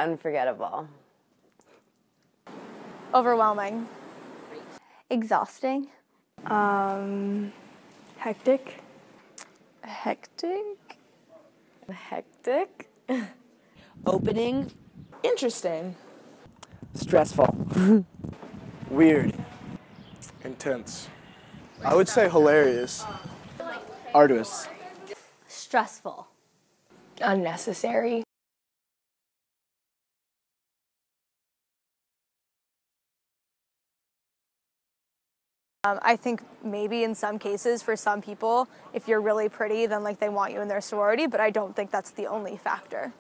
Unforgettable. Overwhelming. Exhausting. Hectic. Hectic. Opening. Interesting. Stressful. Weird. Intense. I would say hilarious. Arduous. Stressful. Unnecessary. I think maybe in some cases for some people, if you're really pretty, then like they want you in their sorority, but I don't think that's the only factor.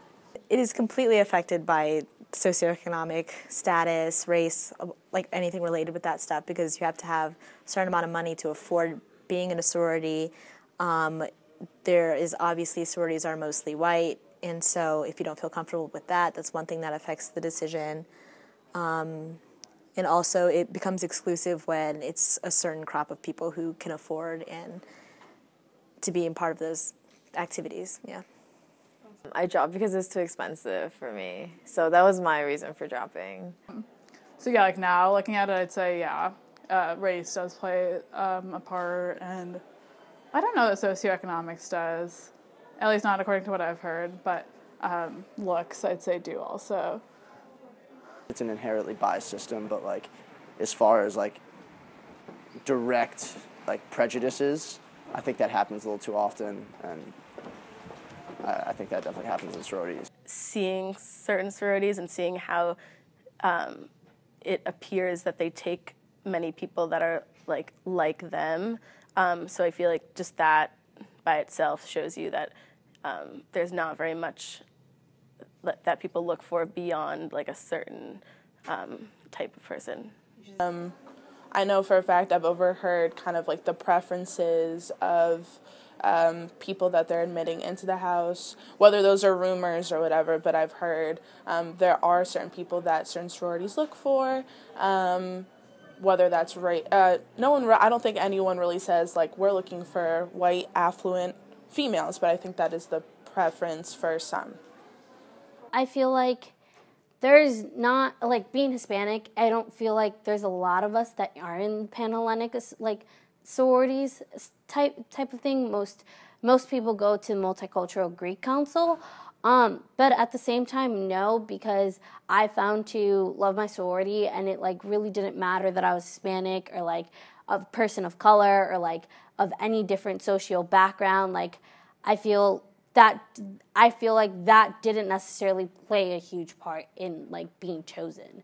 It is completely affected by socioeconomic status, race, like anything related with that stuff, because you have to have a certain amount of money to afford being in a sorority. There is obviously sororities are mostly white, and so if you don't feel comfortable with that, that's one thing that affects the decision. And also it becomes exclusive when it's a certain crop of people who can afford and to be in part of those activities, yeah. I dropped because it's too expensive for me. So that was my reason for dropping. So yeah, like now looking at it, I'd say, yeah, race does play a part, and I don't know that socioeconomics does, at least not according to what I've heard, but looks, I'd say, do also. It's an inherently biased system, but like as far as like direct like prejudices, I think that happens a little too often, and I think that definitely happens in sororities. Seeing certain sororities and seeing how it appears that they take many people that are like them. So I feel like just that by itself shows you that there's not very much that people look for beyond like a certain type of person. I know for a fact I've overheard kind of like the preferences of people that they're admitting into the house, whether those are rumors or whatever, but I've heard there are certain people that certain sororities look for, whether that's right. I don't think anyone really says like we're looking for white, affluent females, but I think that is the preference for some. I feel like there's not, like being Hispanic, I don't feel like there's a lot of us that are in Panhellenic, like sororities type of thing. Most people go to Multicultural Greek Council, but at the same time, no, because I found to love my sorority, and it like really didn't matter that I was Hispanic or like a person of color or like of any different social background. Like I feel like that didn't necessarily play a huge part in like being chosen.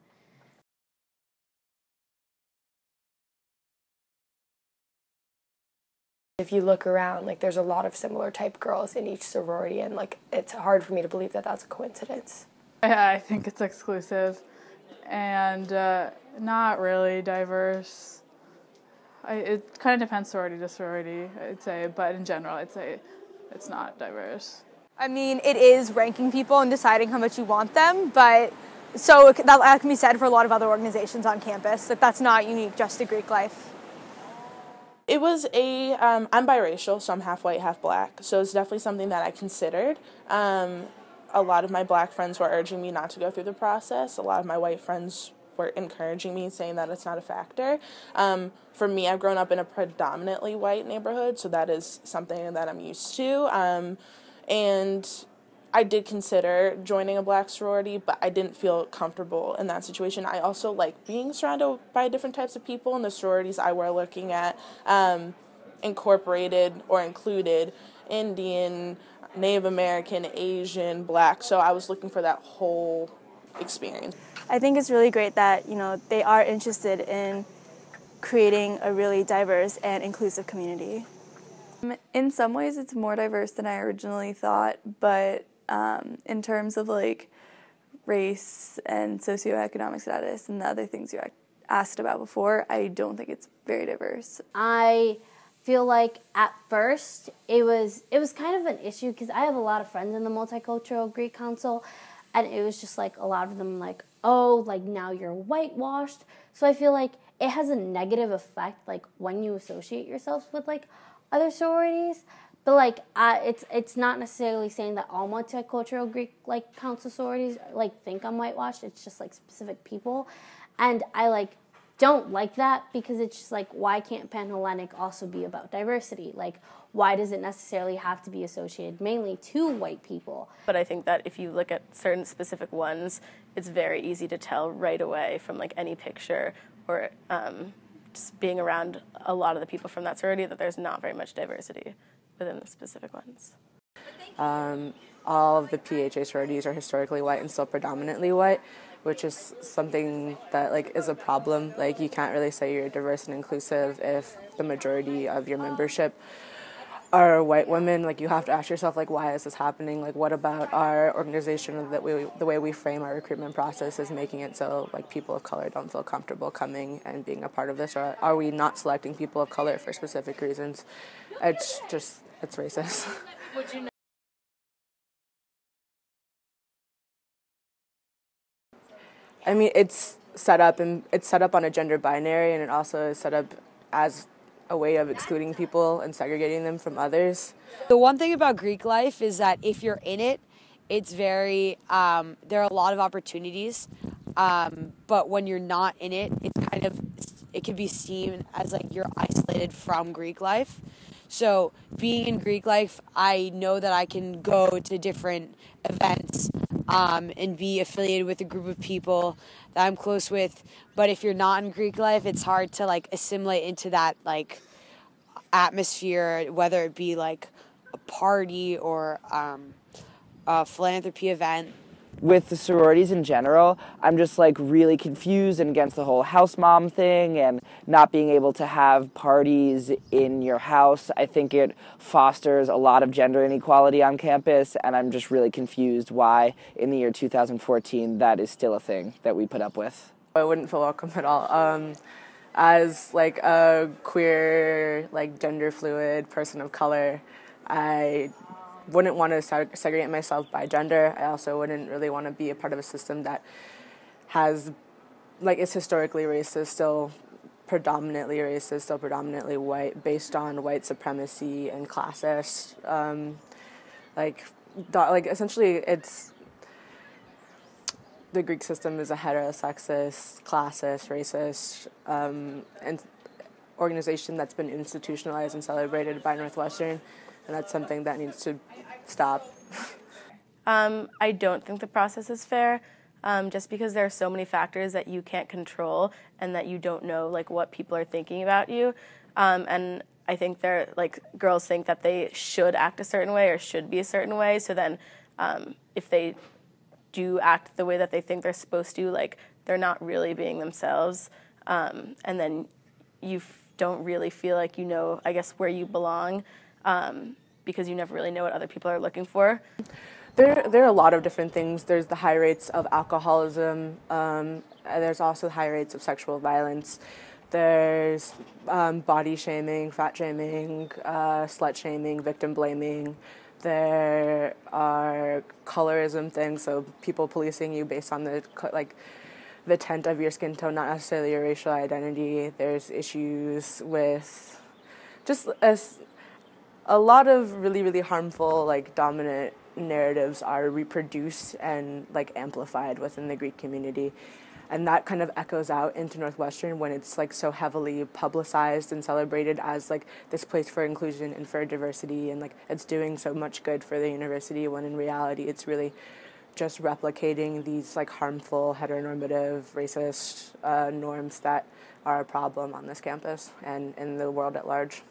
If you look around, like there's a lot of similar type girls in each sorority, and like it's hard for me to believe that that's a coincidence. Yeah, I think it's exclusive and not really diverse. It kind of depends sorority to sorority, I'd say, but in general, I'd say it's not diverse. I mean, it is ranking people and deciding how much you want them, but so that can be said for a lot of other organizations on campus, that's not unique just to Greek life. It was I'm biracial, so I'm half white, half black, so it's definitely something that I considered. A lot of my black friends were urging me not to go through the process. A lot of my white friends were encouraging me, saying that it's not a factor. For me, I've grown up in a predominantly white neighborhood, so that is something that I'm used to. And I did consider joining a black sorority, but I didn't feel comfortable in that situation. I also like being surrounded by different types of people, and the sororities I were looking at incorporated or included Indian, Native American, Asian, black, so I was looking for that whole experience. I think it's really great that, they are interested in creating a really diverse and inclusive community. In some ways, it's more diverse than I originally thought, but in terms of like race and socioeconomic status and the other things you asked about before, I don't think it's very diverse. I feel like at first it was kind of an issue because I have a lot of friends in the Multicultural Greek Council, and it was just like a lot of them like, oh, like now you're whitewashed. So I feel like it has a negative effect like when you associate yourself with like other sororities, But like, it's not necessarily saying that all multicultural Greek like council sororities like think I'm whitewashed. It's just like specific people, and I like don't like that because it's just like, why can't Pan-Hellenic also be about diversity? Like, why does it necessarily have to be associated mainly to white people? But I think that if you look at certain specific ones, it's very easy to tell right away from like any picture or just being around a lot of the people from that sorority that there's not very much diversity within the specific ones. All of the PHA sororities are historically white and still predominantly white, which is something that like is a problem. Like, you can't really say you're diverse and inclusive if the majority of your membership are white women. Like, you have to ask yourself, like, why is this happening? Like, what about our organization or the way we frame our recruitment process is making it so like people of color don't feel comfortable coming and being a part of this? Or are we not selecting people of color for specific reasons? It's racist. I mean, it's set up on a gender binary, and it also is set up as a way of excluding people and segregating them from others. The one thing about Greek life is that if you're in it, it's very, there are a lot of opportunities, but when you're not in it, it can be seen as like you're isolated from Greek life. So being in Greek life, I know that I can go to different events and be affiliated with a group of people that I'm close with. But if you're not in Greek life, it's hard to like assimilate into that like atmosphere, whether it be like a party or a philanthropy event. With the sororities in general, I'm just like really confused and against the whole house mom thing and not being able to have parties in your house. I think it fosters a lot of gender inequality on campus, and I'm just really confused why in the year 2014 that is still a thing that we put up with. I wouldn't feel welcome at all. As like a queer, like gender fluid person of color, I wouldn't want to segregate myself by gender. I also wouldn't really want to be a part of a system that has, like, is historically racist, still predominantly racist, still predominantly white, based on white supremacy and classist. Essentially, it's the Greek system is a heterosexist, classist, racist, and organization that's been institutionalized and celebrated by Northwestern, and that's something that needs to stop. I don't think the process is fair, just because there are so many factors that you can't control and that you don't know like what people are thinking about you. And I think they're like girls think that they should act a certain way or should be a certain way. So then if they do act the way that they think they're supposed to, like they're not really being themselves. And then you don't really feel like you know, I guess, where you belong. Because you never really know what other people are looking for. There are a lot of different things. There's the high rates of alcoholism. There's also high rates of sexual violence. There's body shaming, fat shaming, slut shaming, victim blaming. There are colorism things, so people policing you based on the tint of your skin tone, not necessarily your racial identity. There's issues with just a lot of really, really harmful, like, dominant narratives are reproduced and, like, amplified within the Greek community. And that kind of echoes out into Northwestern when it's, like, so heavily publicized and celebrated as, like, this place for inclusion and for diversity, and, like, it's doing so much good for the university, when in reality it's really just replicating these, like, harmful, heteronormative, racist norms that are a problem on this campus and in the world at large.